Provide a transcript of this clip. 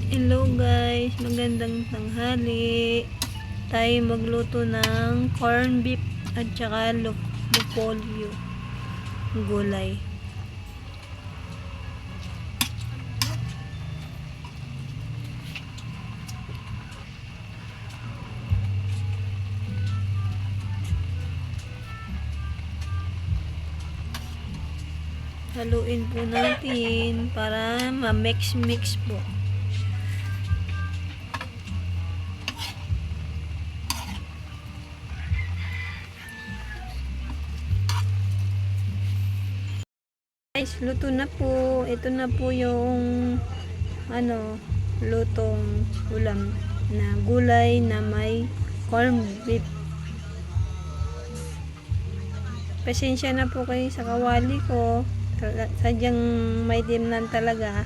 Hello guys, magandang tanghali. Tayo magluto ng corn beef at saka repolyo gulay. Haluin po natin para ma-mix po. Guys, luto na po. Ito na po yung lutong ulam na gulay na may corn beef. Pasensya na po kayo sa kawali ko. Sadyang may dimnan talaga.